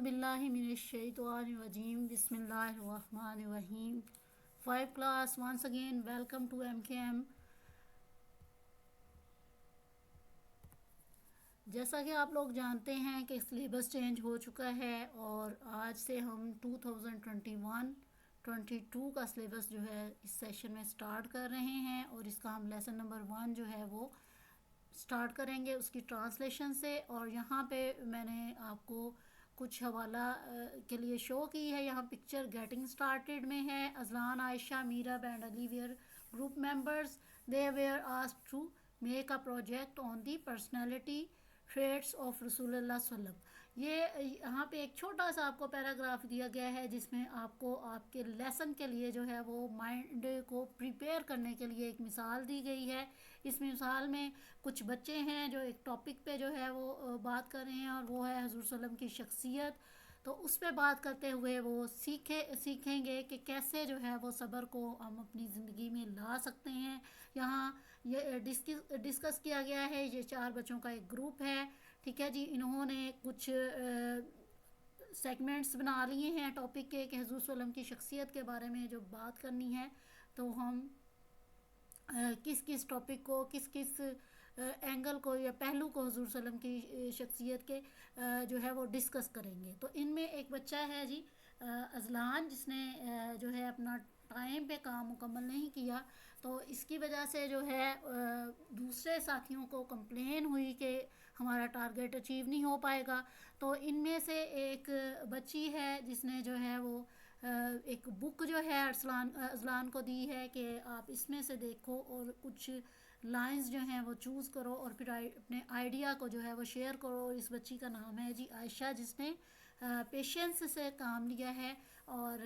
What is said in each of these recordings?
باللہ من الشیطان الرجیم بسم اللہ الرحمن الرحیم 5 class once again welcome to MKM. جیسا کہ آپ لوگ جانتے ہیں کہ سلیبس چینج ہو چکا ہے اور آج سے ہم 2021-22 کا سلیبس جو ہے اس سیشن میں سٹارٹ کر رہے ہیں اور اس کا ہم لیسن نمبر 1 جو ہے وہ سٹارٹ کریں گے اس کی ٹرانسلیشن سے. اور یہاں پہ میں نے آپ کو کچھ حوالہ کے لیے شو کی ہے. یہاں پکچر گیٹنگ سٹارٹیڈ میں ہے. Azlan, Ayesha, Mira and Ali were group members. They were asked to make a project on the personality traits of Rasul Allah صلی اللہ علیہ وسلم. یہ یہاں پہ ایک چھوٹا سا آپ کو پیراگراف دیا گیا ہے جس میں آپ کو آپ کے لیسن کے لیے جو ہے وہ مائنڈ کو پریپیئر کرنے کے لیے ایک مثال دی گئی ہے. اس مثال میں کچھ بچے ہیں جو ایک ٹاپک پہ جو ہے وہ بات کر رہے ہیں اور وہ ہے حضور صلی اللہ علیہ وسلم کی شخصیت. تو اس پہ بات کرتے ہوئے وہ سیکھیں گے کہ کیسے جو ہے وہ صبر کو ہم اپنی زندگی میں لا سکتے ہیں. یہاں یہ ڈسکس کیا گیا ہے. یہ 4 بچوں کا ایک گروپ ہے. ٹھیک ہے جی. انہوں نے کچھ سیگمنٹس بنا لیے ہیں ٹاپک کے کہ حضور صلی اللہ علیہ وسلم کی شخصیت کے بارے میں جو بات کرنی ہے تو ہم کس کس ٹاپک کو کس اینگل کو یا پہلو کو حضور صلی اللہ علیہ وسلم کی شخصیت کے جو ہے وہ ڈسکس کریں گے. تو ان میں ایک بچہ ہے جی ازلان جس نے جو ہے اپنا ٹائم پہ کام مکمل نہیں کیا. تو اس کی وجہ سے جو ہے دوسرے ساتھیوں کو کمپلین ہوئی کہ ہمارا ٹارگیٹ اچیو نہیں ہو پائے گا. تو ان میں سے ایک بچی ہے جس نے جو ہے وہ ایک بک جو ہے ازلان کو دی ہے کہ آپ اس میں سے دیکھو اور کچھ لائنز جو ہیں وہ چوز کرو اور پھر اپنے آئیڈیا کو جو ہے وہ شیئر کرو. اور اس بچی کا نام ہے جی عائشہ جس نے پیشنس سے کام لیا ہے اور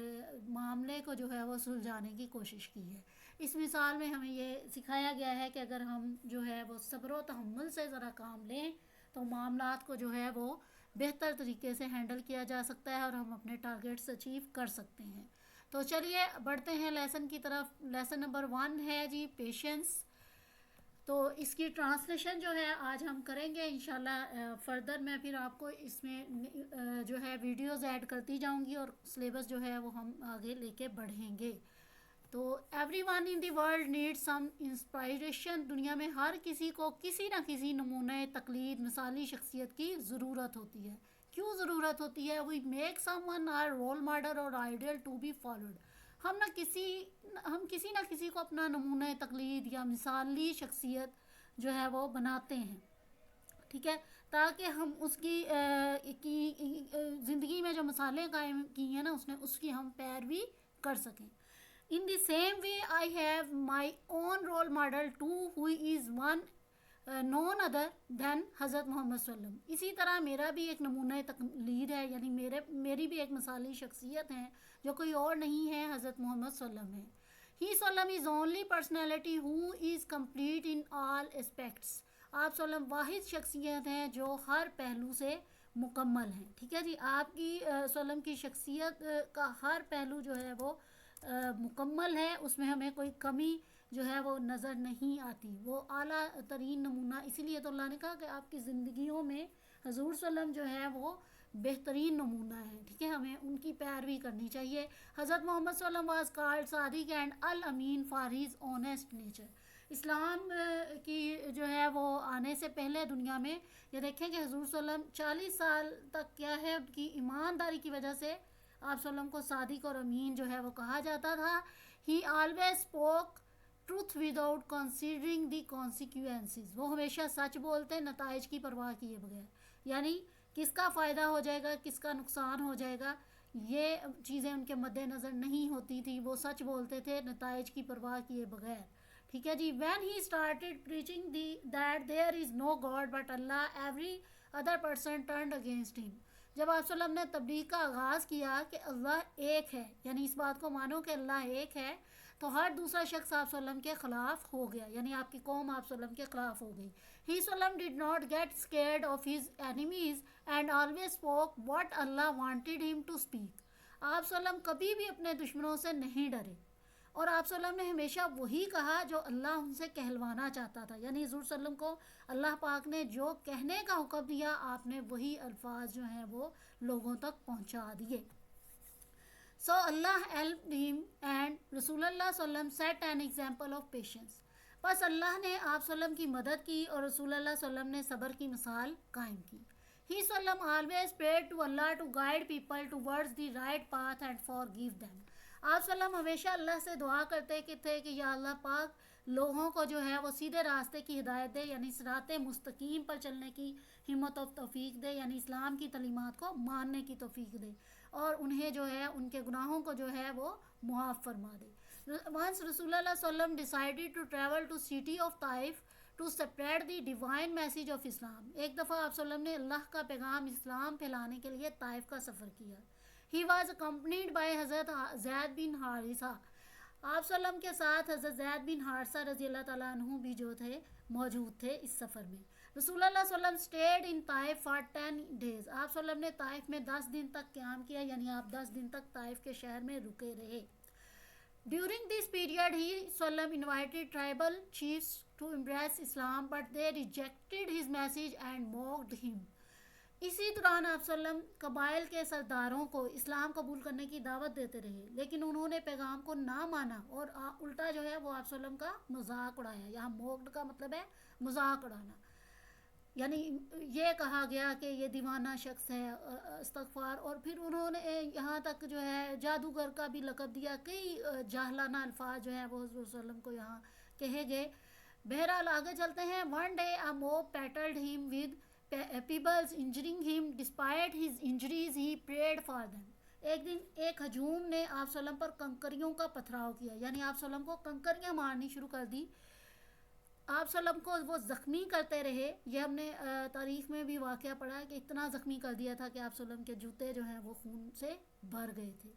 معاملے کو جو ہے وہ سلجھانے کی کوشش کی ہے. اس مثال میں ہمیں یہ سکھایا گیا ہے کہ اگر ہم جو ہے وہ صبر و تحمل سے ذرا کام لیں تو معاملات کو جو ہے وہ بہتر طریقے سے ہینڈل کیا جا سکتا ہے اور ہم اپنے ٹارگیٹس اچیو کر سکتے ہیں. تو چلیے بڑھتے ہیں لیسن کی طرف. لیسن نمبر 1 ہے جی پیشنس. تو اس کی ٹرانسلیشن جو ہے آج ہم کریں گے انشاءاللہ. فردر میں پھر آپ کو اس میں جو ہے ویڈیوز ایڈ کرتی جاؤں گی اور سلیبس جو ہے وہ ہم آگے لے کے بڑھیں گے. تو ایوری ون ان دی ورلڈ نیڈ سم انسپائریشن. دنیا میں ہر کسی کو کسی نہ کسی نمونۂ تقلید مثالی شخصیت کی ضرورت ہوتی ہے. کیوں ضرورت ہوتی ہے؟ We make someone our role model اور آئیڈیل ٹو بی فالوڈ. ہم کسی نہ کسی کو اپنا نمونۂ تقلید یا مثالی شخصیت جو ہے وہ بناتے ہیں. ٹھیک ہے. تاکہ ہم اس کی زندگی میں جو مثالیں قائم کی ہیں نا اس کی ہم پیروی کر سکیں. In the same way I have my own role model too who is one none other than حضرت محمد صلی اللہ علیہ وسلم. اسی طرح میرا بھی ایک نمونۂ تقلید ہے یعنی میری بھی ایک مثالی شخصیت ہے جو کوئی اور نہیں ہے حضرت محمد صلی اللہ علیہ وسلم ہے. He صلی اللہ علیہ وسلم is only personality who is complete in all aspects. آپ صلی اللہ علیہ وسلم واحد شخصیت ہیں جو ہر پہلو سے مکمل ہیں. ٹھیک ہے جی. آپ کی صلی اللہ علیہ وسلم کی شخصیت کا ہر پہلو جو ہے وہ مکمل ہے. اس میں ہمیں کوئی کمی جو ہے وہ نظر نہیں آتی. وہ اعلیٰ ترین نمونہ. اسی لیے تو اللہ نے کہا کہ آپ کی زندگیوں میں حضور صلی اللہ علیہ وسلم جو ہے وہ بہترین نمونہ ہے. ٹھیک ہے. ہمیں ان کی پیروی کرنی چاہیے. حضرت محمد صلی اللہ علیہ وسلم was called Sadiq and Al-Amin for his honest nature. Islam کی جو ہے وہ آنے سے پہلے دنیا میں یہ دیکھیں کہ حضور صلی اللہ علیہ وسلم 40 سال تک کیا ہے ان کی ایمانداری کی وجہ سے آپ صلی اللہ علیہ وسلم کو صادق اور امین جو ہے وہ کہا جاتا تھا. He always spoke truth without considering the consequences. وہ ہمیشہ سچ بولتے نتائج کی پرواہ کیے بغیر. یعنی کس کا فائدہ ہو جائے گا کس کا نقصان ہو جائے گا یہ چیزیں ان کے مد نظر نہیں ہوتی تھی. وہ سچ بولتے تھے نتائج کی پرواہ کیے بغیر. ٹھیک ہے جی. When he started preaching that there is no God but Allah, every other person turned against him. جب آپ صلی اللہ علیہ وسلم نے تبلیغ کا آغاز کیا کہ اللہ ایک ہے یعنی اس بات کو مانو کہ اللہ ایک ہے تو ہر دوسرا شخص آپ صلی اللہ علیہ وسلم کے خلاف ہو گیا. یعنی آپ کی قوم آپ صلی اللہ علیہ وسلم کے خلاف ہو گئی. He صلی اللہ علیہ وسلم did not get scared of his enemies and always spoke what Allah wanted him to speak. آپ صلی اللہ علیہ وسلم کبھی بھی اپنے دشمنوں سے نہیں ڈرے اور آپ صلی اللہ علیہ وسلم نے ہمیشہ وہی کہا جو اللہ ان سے کہلوانا چاہتا تھا. یعنی حضور صلی اللہ علیہ وسلم کو اللہ پاک نے جو کہنے کا حکم دیا آپ نے وہی الفاظ جو ہیں وہ لوگوں تک پہنچا دیے. So Allah helped him and Rasul اللہ صلی اللہ علیہ وسلم set an example of patience. بس اللہ نے آپ صلی اللہ علیہ وسلم کی مدد کی اور رسول اللہ صلی اللہ علیہ وسلم نے صبر کی مثال قائم کی. He صلی اللہ علیہ وسلم always prayed to Allah to guide people towards the right path and forgive them. آپ صلی اللہ علیہ وسلم ہمیشہ اللہ سے دعا کرتے تھے کہ یا اللہ پاک لوگوں کو جو ہے وہ سیدھے راستے کی ہدایت دے, یعنی صراط مستقیم پر چلنے کی ہمت و توفیق دے, یعنی اسلام کی تعلیمات کو ماننے کی توفیق دے, اور انہیں جو ہے ان کے گناہوں کو جو ہے وہ معاف فرما دے. Once رسول اللہ صلی اللہ علیہ وسلم decided to travel to city of Taif to spread the divine message of Islam. ایک دفعہ آپ صلی اللہ علیہ وسلم نے اللہ کا پیغام اسلام پھیلانے کے لیے طائف کا سفر کیا. He was accompanied by حضرت زید بن حارثہ. آپ صلی اللہ علیہ وسلم کے ساتھ حضرت زید بن حارثہ رضی اللہ تعالیٰ عنہ بھی جو تھے موجود تھے اس سفر میں. رسول اللہ صلی اللہ علیہ وسلم stayed in Taif for 10 days. آپ صلی اللہ علیہ وسلم نے طائف میں 10 دن تک قیام کیا, یعنی آپ 10 دن تک طائف کے شہر میں رکے رہے. During this period he صلی اللہ علیہ وسلم invited tribal chiefs to embrace Islam but they rejected his message and mocked him. اسی دوران آپ صلی اللہ علیہ وسلم قبائل کے سرداروں کو اسلام قبول کرنے کی دعوت دیتے رہے, لیکن انہوں نے پیغام کو نہ مانا اور الٹا جو ہے وہ آپ صلی اللہ علیہ وسلم کا مذاق اڑایا. یہاں موکڈ کا مطلب ہے مذاق اڑانا, یعنی یہ کہا گیا کہ یہ دیوانہ شخص ہے, استغفار. اور پھر انہوں نے یہاں تک جو ہے جادوگر کا بھی لقب دیا. کئی جاہلانہ الفاظ جو ہیں وہ حضور صلی اللہ علیہ وسلم کو یہاں کہے گئے. بہرحال آگے چلتے ہیں. One day a mob battered him with pebbles injuring him. Despite his injuries he prayed for them. ایک دن ایک ہجوم نے آپ صلی اللہ علیہ وسلم پر کنکریوں کا پتھراؤ کیا, یعنی آپ صلی اللہ علیہ وسلم کو کنکریاں مارنی شروع کر دی. آپ صلی اللہ علیہ وسلم کو وہ زخمی کرتے رہے. یہ ہم نے تاریخ میں بھی واقعہ پڑھا ہے کہ اتنا زخمی کر دیا تھا کہ آپ صلی اللہ علیہ وسلم کے جوتے جو ہیں وہ خون سے بھر گئے تھے.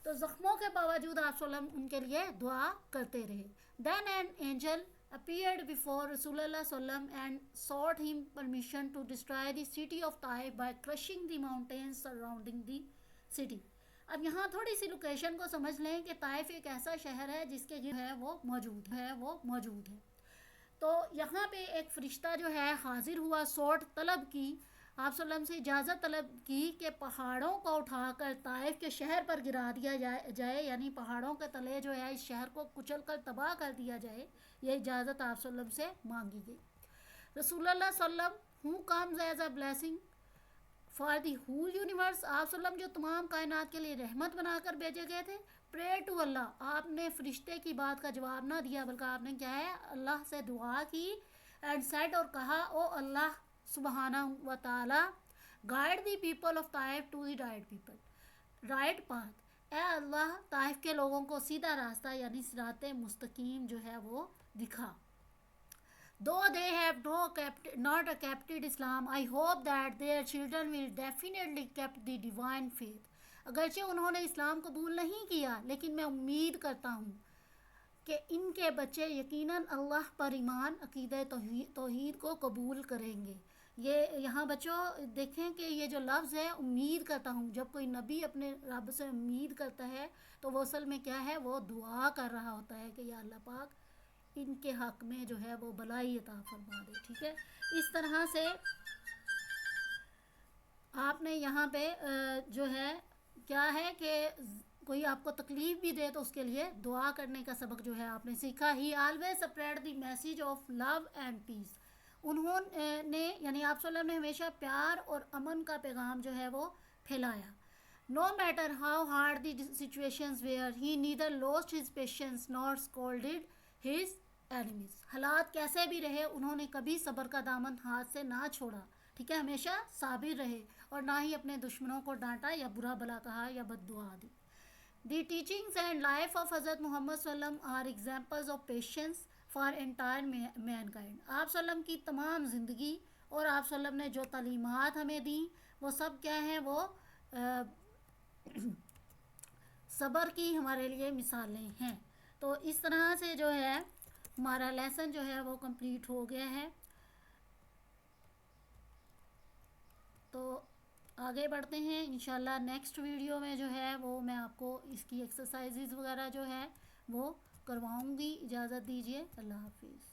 تو زخموں کے باوجود آپ صلی اللہ علیہ وسلم ان کے لیے دعا کرتے رہے. Then an angel appeared before رسول اللہ صلی اللہ علیہ وسلم and sought him permission to destroy the city of Taif by crushing the mountains surrounding the city. اب یہاں تھوڑی سی لوکیشن کو سمجھ لیں کہ طائف ایک ایسا شہر ہے جس کے جو ہے وہ موجود ہے. تو یہاں پہ ایک فرشتہ جو ہے حاضر ہوا, سوٹ طلب کی, آپ صلی اللہ علیہ وسلم سے اجازت طلب کی کہ پہاڑوں کو اٹھا کر طائف کے شہر پر گرا دیا جائے, یعنی پہاڑوں کے تلے جو ہے اس شہر کو کچل کر تباہ کر دیا جائے. یہ اجازت آپ صلی اللہ علیہ وسلم سے مانگی گئی. رسول اللہ صلی اللہ علیہ وسلم who comes as a blessing for the whole universe, آپ صلی اللہ علیہ وسلم جو تمام کائنات کے لیے رحمت بنا کر بھیجے گئے تھے. پرے ٹو اللہ, آپ نے فرشتے کی بات کا جواب نہ دیا بلکہ آپ نے کیا ہے اللہ سے دعا کی. اینڈ سیڈ, اور کہا, او اللہ سبحانہ و تعالی, guide the people of Taif to the right path. اے اللہ طائف کے لوگوں کو سیدھا راستہ یعنی صراط مستقیم جو ہے وہ دکھا. Though they have not accepted Islam, I hope that their children will definitely keep the divine faith. اگرچہ انہوں نے اسلام قبول نہیں کیا, لیکن میں امید کرتا ہوں کہ ان کے بچے یقیناً اللہ پر ایمان عقیدہ توحید کو قبول کریں گے. یہ یہاں بچوں دیکھیں کہ یہ جو لفظ ہے امید کرتا ہوں, جب کوئی نبی اپنے رب سے امید کرتا ہے تو وہ اصل میں کیا ہے, وہ دعا کر رہا ہوتا ہے کہ یا اللہ پاک ان کے حق میں جو ہے وہ بلائی عطا فرما دے. ٹھیک ہے, اس طرح سے آپ نے یہاں پہ جو ہے کیا ہے کہ کوئی آپ کو تکلیف بھی دے تو اس کے لیے دعا کرنے کا سبق جو ہے آپ نے سیکھا. He always spread the message of love and peace. انہوں نے یعنی آپ صلی اللہ علیہ وسلم نے ہمیشہ پیار اور امن کا پیغام جو ہے وہ پھیلایا. No matter how hard the situations were, he neither lost his patience nor scolded his enemies. حالات کیسے بھی رہے انہوں نے کبھی صبر کا دامن ہاتھ سے نہ چھوڑا. ٹھیک ہے, ہمیشہ صابر رہے اور نہ ہی اپنے دشمنوں کو ڈانٹا یا برا بلا کہا یا بد دعا دی. The teachings and life of حضرت محمد صلی اللہ علیہ وسلم are examples of patience for entire mankind. آپ صلی اللہ علیہ وسلم کی تمام زندگی اور آپ صلی اللہ علیہ وسلم نے جو تعلیمات ہمیں دیں وہ سب کیا ہیں, وہ صبر کی ہمارے لیے مثالیں ہیں. تو اس طرح سے جو ہے ہمارا لیسن جو ہے وہ کمپلیٹ ہو گیا ہے. تو آگے بڑھتے ہیں انشاءاللہ. نیکسٹ ویڈیو میں جو ہے وہ میں آپ کو اس کی ایکسرسائزز وغیرہ جو ہے وہ کرواؤں گی. اجازت دیجیے. اللہ حافظ.